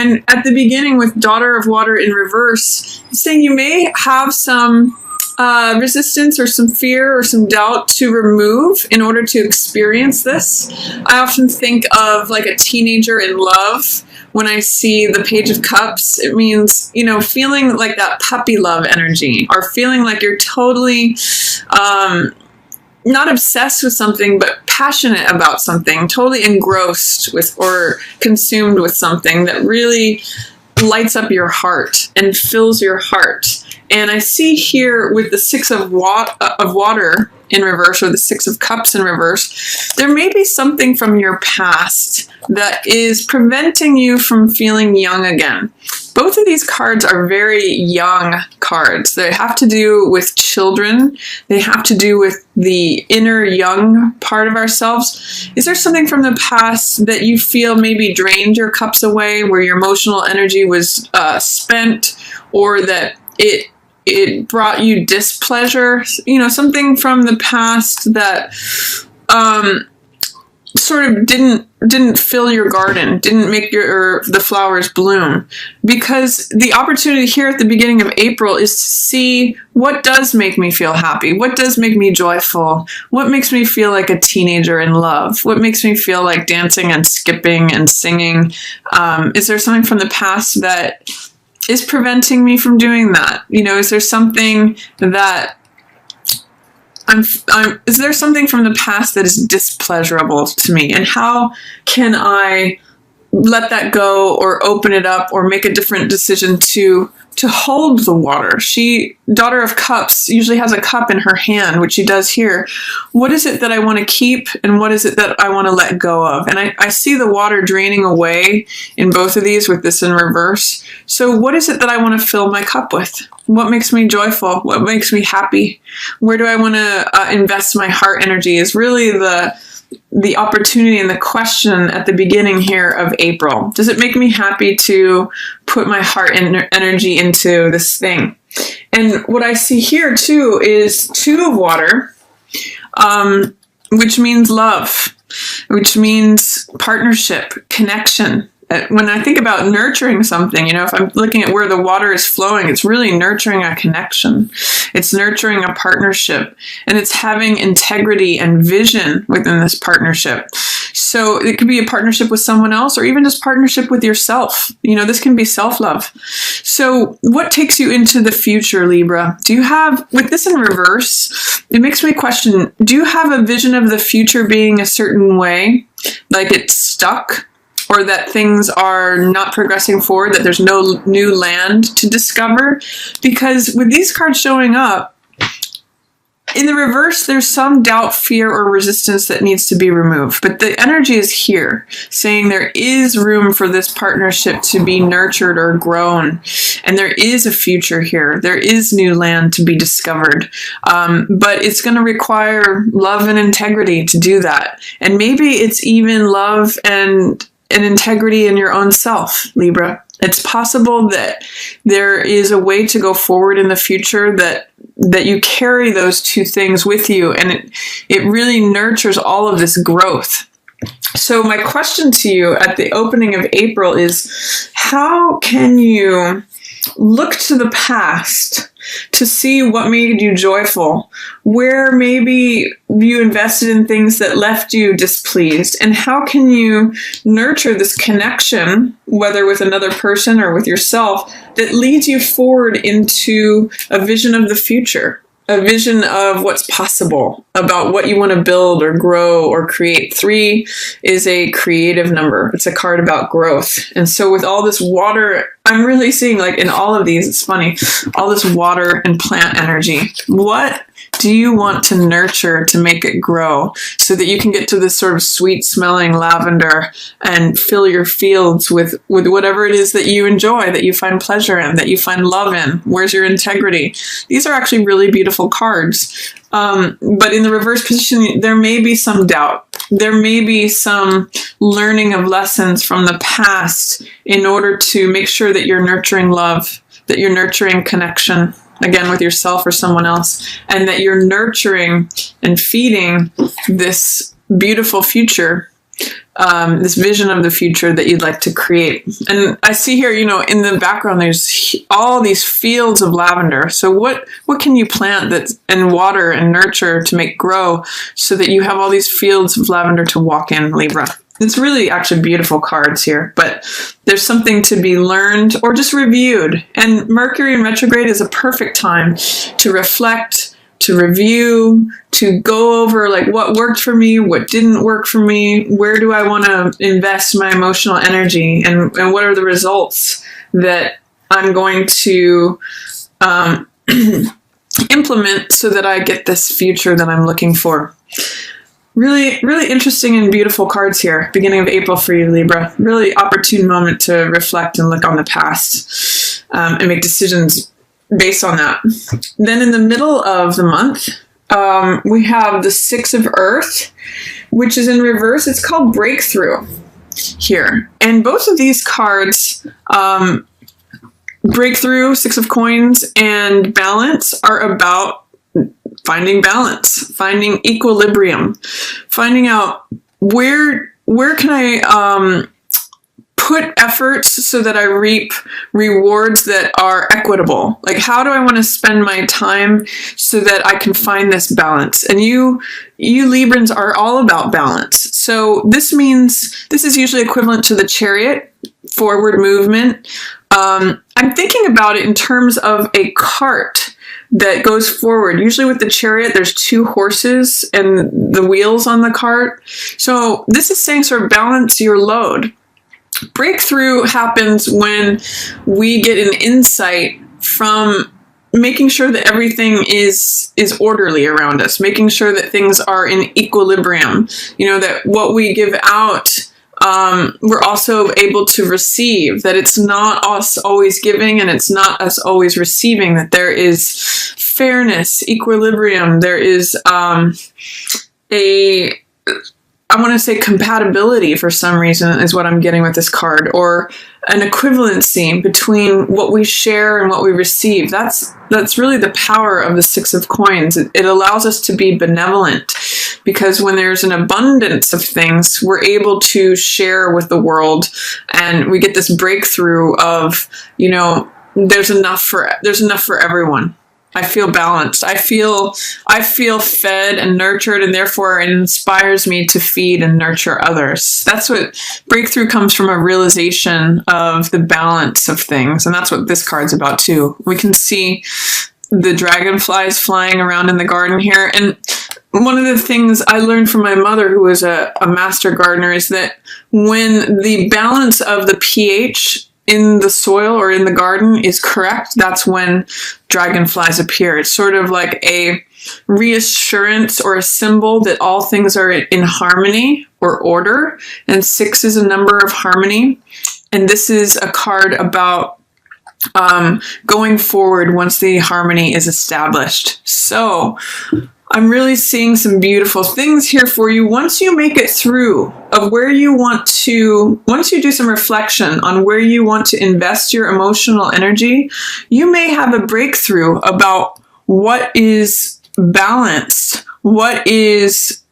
And at the beginning with Daughter of Water in reverse, it's saying you may have some resistance or some fear or some doubt to remove in order to experience this. I often think of like a teenager in love. When I see the Page of Cups, it means, you know, feeling like that puppy love energy, or feeling like you're totally not obsessed with something, but passionate about something, totally engrossed with or consumed with something that really lights up your heart and fills your heart. And I see here with the Six of Water in reverse, or the Six of Cups in reverse, there may be something from your past that is preventing you from feeling young again. Both of these cards are very young cards. They have to do with children. They have to do with the inner young part of ourselves. Is there something from the past that you feel maybe drained your cups away, where your emotional energy was spent, or that it brought you displeasure? You know, something from the past that sort of didn't fill your garden, didn't make the flowers bloom. Because the opportunity here at the beginning of April is to see what does make me feel happy, what does make me joyful, what makes me feel like a teenager in love, what makes me feel like dancing and skipping and singing. Is there something from the past that is preventing me from doing that? You know, is there something that is there something from the past that is displeasurable to me? And how can I let that go, or open it up, or make a different decision to hold the water? Daughter of Cups usually has a cup in her hand, which she does here. What is it that I want to keep, and what is it that I want to let go of? And I see the water draining away in both of these with this in reverse. So what is it that I want to fill my cup with? What makes me joyful? What makes me happy? Where do I want to invest my heart energy is really the opportunity and the question at the beginning here of April. Does it make me happy to put my heart and energy into this thing? And what I see here too is Two of Water, which means love, which means partnership, connection. When I think about nurturing something, you know, if I'm looking at where the water is flowing, it's really nurturing a connection. It's nurturing a partnership, and it's having integrity and vision within this partnership. So it could be a partnership with someone else, or even just partnership with yourself. You know, this can be self-love. So what takes you into the future, Libra? Do you have, with this in reverse, it makes me question, do you have a vision of the future being a certain way? Like it's stuck? Or that things are not progressing forward, that there's no new land to discover? Because with these cards showing up, in the reverse, there's some doubt, fear, or resistance that needs to be removed. But the energy is here, saying there is room for this partnership to be nurtured or grown. And there is a future here. There is new land to be discovered. But it's going to require love and integrity to do that. And maybe it's even love and integrity in your own self, Libra. It's possible that there is a way to go forward in the future that you carry those two things with you, and it really nurtures all of this growth. So my question to you at the opening of April is, how can you look to the past to see what made you joyful, where maybe you invested in things that left you displeased, and how can you nurture this connection, whether with another person or with yourself, that leads you forward into a vision of the future, a vision of what's possible, about what you want to build or grow or create. 3 is a creative number. It's a card about growth. And so with all this water, I'm really seeing, like in all of these, it's funny, all this water and plant energy. What do you want to nurture to make it grow so that you can get to this sort of sweet smelling lavender and fill your fields with whatever it is that you enjoy, that you find pleasure in, that you find love in? Where's your integrity? These are actually really beautiful cards. But in the reverse position, there may be some doubt. There may be some learning of lessons from the past in order to make sure that you're nurturing love, that you're nurturing connection, again, with yourself or someone else, and that you're nurturing and feeding this beautiful future this vision of the future that you'd like to create. And I see here, in the background, there's all these fields of lavender. So what can you plant and water and nurture to make grow so that you have all these fields of lavender to walk in, Libra? It's really actually beautiful cards here, but there's something to be learned or just reviewed. And Mercury in retrograde is a perfect time to reflect, to review, to go over like what worked for me, what didn't work for me, where do I want to invest my emotional energy, and what are the results that I'm going to implement so that I get this future that I'm looking for. Really, really interesting and beautiful cards here. Beginning of April for you, Libra. Really opportune moment to reflect and look on the past and make decisions based on that. Then in the middle of the month, we have the Six of Earth, which is in reverse. It's called Breakthrough here. And both of these cards, Breakthrough, Six of Coins, and Balance, are about finding balance, finding equilibrium, finding out where can I put efforts so that I reap rewards that are equitable. Like, how do I want to spend my time so that I can find this balance? And you Librans are all about balance. So this means, this is usually equivalent to the Chariot, forward movement. I'm thinking about it in terms of a cart that goes forward. Usually with the Chariot, there's two horses and the wheels on the cart. So this is saying sort of balance your load. Breakthrough happens when we get an insight from making sure that everything is orderly around us, making sure that things are in equilibrium, that what we give out, we're also able to receive, that it's not us always giving and it's not us always receiving, that there is fairness, equilibrium, there is I want to say compatibility for some reason is what I'm getting with this card, or an equivalency between what we share and what we receive. That's really the power of the Six of Coins. It allows us to be benevolent, because when there's an abundance of things, we're able to share with the world, and we get this breakthrough of, there's enough for everyone. I feel balanced. I feel fed and nurtured, and therefore it inspires me to feed and nurture others. That's what breakthrough comes from, a realization of the balance of things. And that's what this card's about too. We can see the dragonflies flying around in the garden here. And one of the things I learned from my mother, who was a master gardener, is that when the balance of the pH in the soil or in the garden is correct, that's when dragonflies appear. It's sort of like a reassurance or a symbol that all things are in harmony or order. And 6 is a number of harmony. And this is a card about going forward once the harmony is established. So I'm really seeing some beautiful things here for you. Once you make it through of where you want to, once you do some reflection on where you want to invest your emotional energy, you may have a breakthrough about what is balanced, what is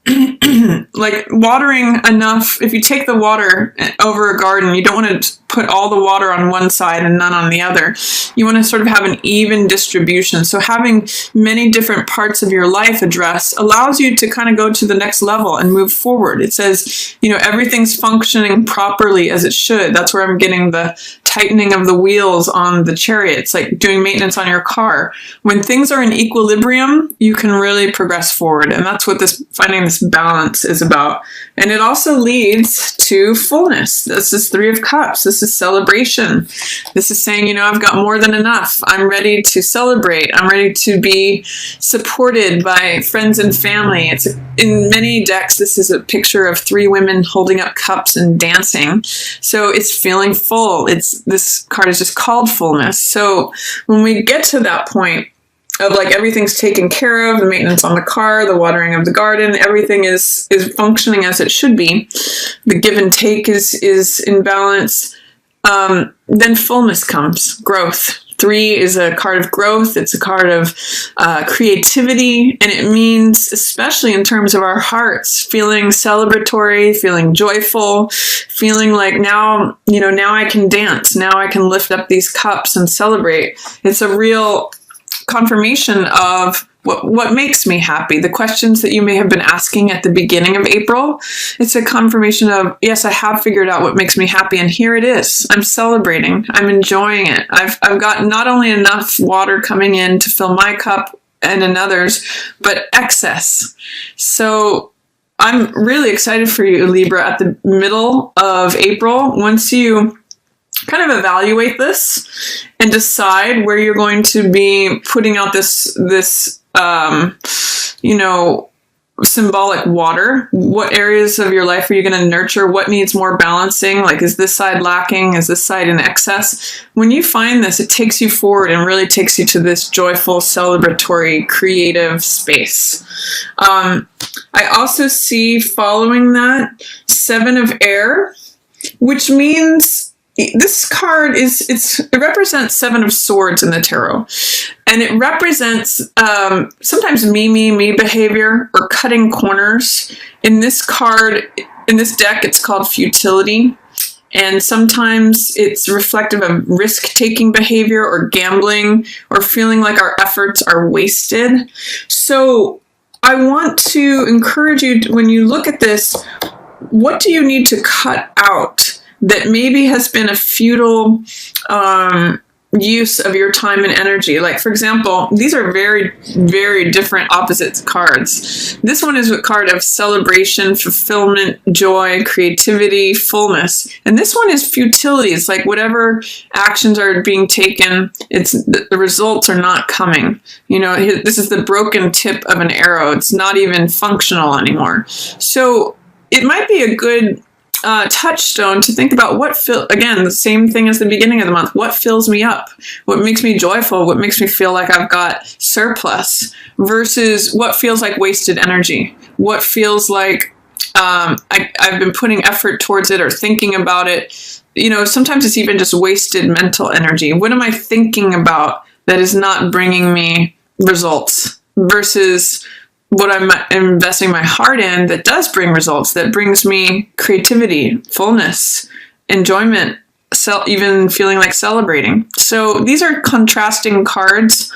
like watering enough. If you take the water over a garden, you don't want to put all the water on one side and none on the other. You want to sort of have an even distribution. So having many different parts of your life addressed allows you to kind of go to the next level and move forward. It says, everything's functioning properly as it should. That's where I'm getting the tightening of the wheels on the Chariot. It's like doing maintenance on your car. When things are in equilibrium, you can really progress forward. And that's what finding this balance is about. And it also leads to fullness. This is 3 of Cups. This is celebration. This is saying, I've got more than enough. I'm ready to celebrate. I'm ready to be supported by friends and family. In many decks, this is a picture of 3 women holding up cups and dancing. So it's feeling full. This card is just called fullness. So when we get to that point of like everything's taken care of, the maintenance on the car, the watering of the garden, everything is functioning as it should be, the give and take is in balance, then fullness comes, growth 3 is a card of growth. It's a card of creativity. And it means, especially in terms of our hearts, feeling celebratory, feeling joyful, feeling like now I can dance. Now I can lift up these cups and celebrate. It's a real confirmation of what makes me happy. The questions that you may have been asking at the beginning of April, it's a confirmation of, yes, I have figured out what makes me happy, and here it is. I'm celebrating. I'm enjoying it. I've got not only enough water coming in to fill my cup and another's, but excess. So I'm really excited for you, Libra, at the middle of April. Once you kind of evaluate this and decide where you're going to be putting out this symbolic water. What areas of your life are you going to nurture? What needs more balancing? Like, is this side lacking? Is this side in excess? When you find this, it takes you forward and really takes you to this joyful, celebratory, creative space. I also see following that 7 of air, which means this card it represents 7 of swords in the tarot, and it represents sometimes me behavior or cutting corners. In this deck, it's called futility, and sometimes it's reflective of risk-taking behavior or gambling or feeling like our efforts are wasted. So I want to encourage you, when you look at this, what do you need to cut out that maybe has been a futile use of your time and energy? Like, for example, these are very, very different opposite cards. This one is a card of celebration, fulfillment, joy, creativity, fullness. And this one is futility. It's like whatever actions are being taken, the results are not coming. This is the broken tip of an arrow. It's not even functional anymore. So it might be a good touchstone to think about again, the same thing as the beginning of the month. What fills me up? What makes me joyful? What makes me feel like I've got surplus versus what feels like wasted energy? What feels like I've been putting effort towards it or thinking about it? Sometimes it's even just wasted mental energy. What am I thinking about that is not bringing me results versus what I'm investing my heart in that does bring results, that brings me creativity, fullness, enjoyment, even feeling like celebrating. So these are contrasting cards.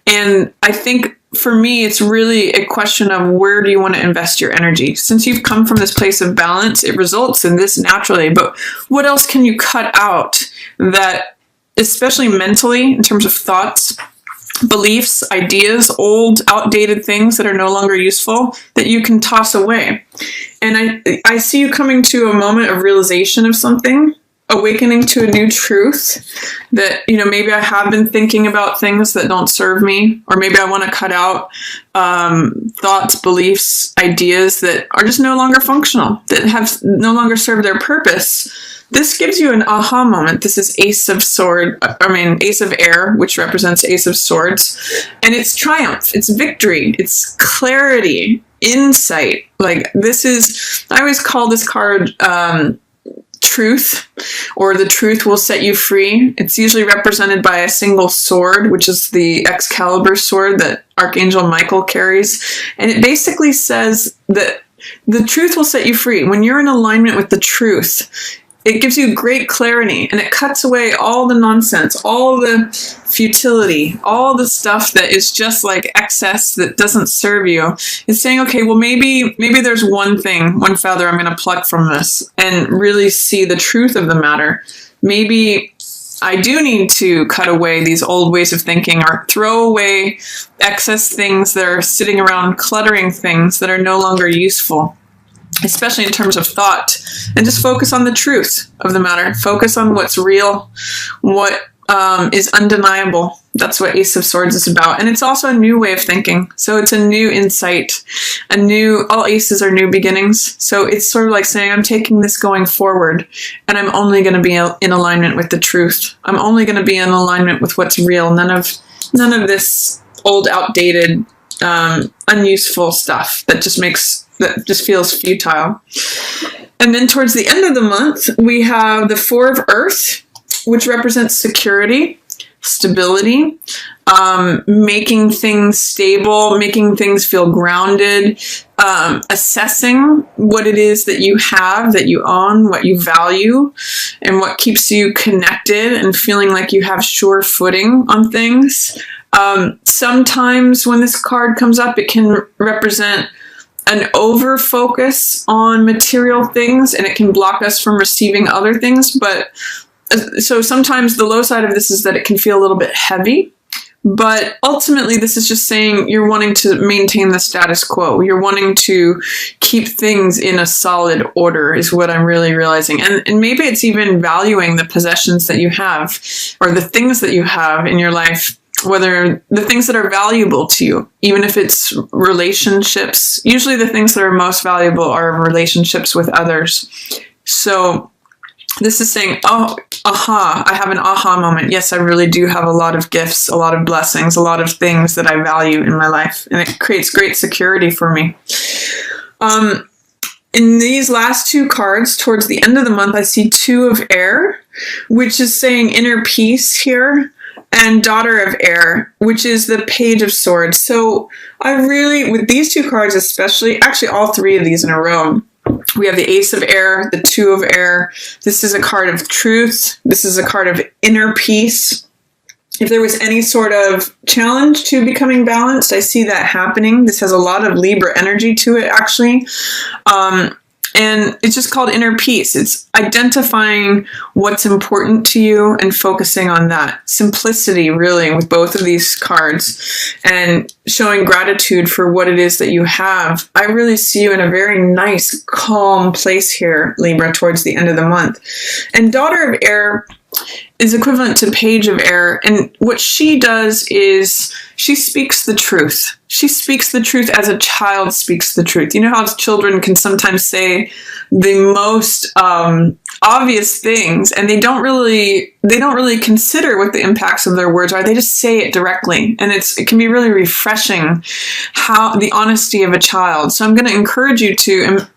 And I think for me, it's really a question of where do you want to invest your energy? Since you've come from this place of balance, it results in this naturally. But what else can you cut out that, especially mentally, in terms of thoughts, beliefs, ideas, old, outdated things that are no longer useful, that you can toss away? And I see you coming to a moment of realization of something, awakening to a new truth that, maybe I have been thinking about things that don't serve me, or maybe I want to cut out thoughts, beliefs, ideas that are just no longer functional, that have no longer served their purpose. This gives you an aha moment. This is Ace of Air, which represents Ace of Swords. And it's triumph, it's victory, it's clarity, insight. Like, I always call this card truth, or the truth will set you free. It's usually represented by a single sword, which is the Excalibur sword that Archangel Michael carries. And it basically says that the truth will set you free. When you're in alignment with the truth, it gives you great clarity, and it cuts away all the nonsense, all the futility, all the stuff that is just like excess that doesn't serve you. It's saying, okay, well, maybe there's one feather I'm going to pluck from this and really see the truth of the matter. Maybe I do need to cut away these old ways of thinking, or throw away excess things that are sitting around cluttering things that are no longer useful, especially in terms of thought, and just focus on the truth of the matter. Focus on what's real, what is undeniable. That's what Ace of Swords is about. And it's also a new way of thinking. So it's a new insight, all aces are new beginnings. So it's sort of like saying, I'm taking this going forward, and I'm only going to be in alignment with the truth. I'm only going to be in alignment with what's real. None of this old, outdated, unuseful stuff that just feels futile. And then towards the end of the month, we have the 4 of Earth, which represents security, stability, making things stable, making things feel grounded, assessing what it is that you have, that you own, what you value, and what keeps you connected and feeling like you have sure footing on things. Sometimes when this card comes up, it can represent an over focus on material things, and it can block us from receiving other things. But so sometimes the low side of this is that it can feel a little bit heavy. But ultimately, this is just saying you're wanting to maintain the status quo. You're wanting to keep things in a solid order is what I'm really realizing. And maybe it's even valuing the possessions that you have or the things that you have in your life, whether the things that are valuable to you, even if it's relationships. Usually the things that are most valuable are relationships with others. So this is saying, oh, aha, I have an aha moment. Yes, I really do have a lot of gifts, a lot of blessings, a lot of things that I value in my life. And it creates great security for me. In these last two cards, towards the end of the month, I see Two of Air, which is saying inner peace here, and Daughter of Air, which is the Page of Swords. So I really, with these two cards especially, actually all three of these in a row, we have the Ace of Air, the Two of Air. This is a card of truth. This is a card of inner peace. If there was any sort of challenge to becoming balanced, I see that happening. This has a lot of Libra energy to it, actually. And it's just called inner peace. It's identifying what's important to you and focusing on that. Simplicity, really, with both of these cards, and showing gratitude for what it is that you have. I really see you in a very nice, calm place here, Libra, towards the end of the month. And Daughter of Air is equivalent to Page of Air. And what she does is she speaks the truth. She speaks the truth as a child speaks the truth. You know how children can sometimes say the most obvious things, and they don't really consider what the impacts of their words are. They just say it directly, and it can be really refreshing, how the honesty of a child. So I'm going to encourage you to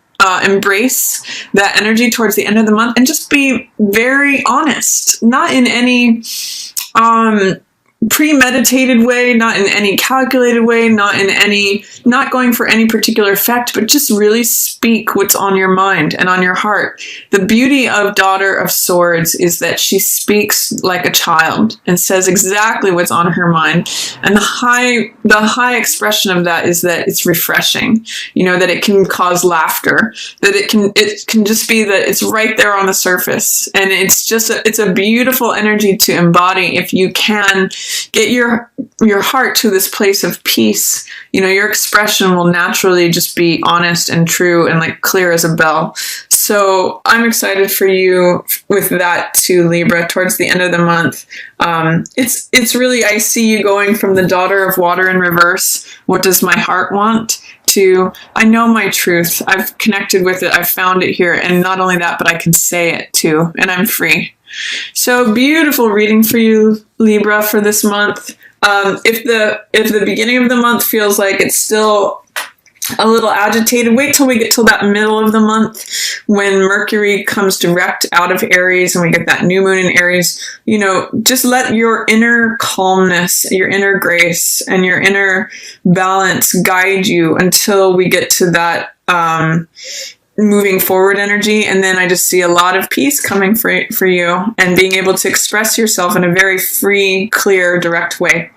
embrace that energy towards the end of the month and just be very honest, not in any premeditated way, not in any calculated way, not going for any particular effect, but just really speak what's on your mind and on your heart. The beauty of Daughter of Swords is that she speaks like a child and says exactly what's on her mind. And the high expression of that is that it's refreshing, that it can cause laughter, that it can just be that it's right there on the surface. And it's a beautiful energy to embody if you can get your heart to this place of peace. Your expression will naturally just be honest and true and like clear as a bell. So I'm excited for you with that too, Libra, towards the end of the month. It's really, I see you going from the Daughter of Water in reverse, what does my heart want, to I know my truth. I've connected with it. I've found it here. And not only that, but I can say it too. And I'm free. So beautiful reading for you, Libra, for this month. If the beginning of the month feels like it's still a little agitated, wait till we get till that middle of the month when Mercury comes direct out of Aries and we get that new moon in Aries. Just let your inner calmness, your inner grace, and your inner balance guide you until we get to that moving forward energy. And then I just see a lot of peace coming for you and being able to express yourself in a very free, clear, direct way.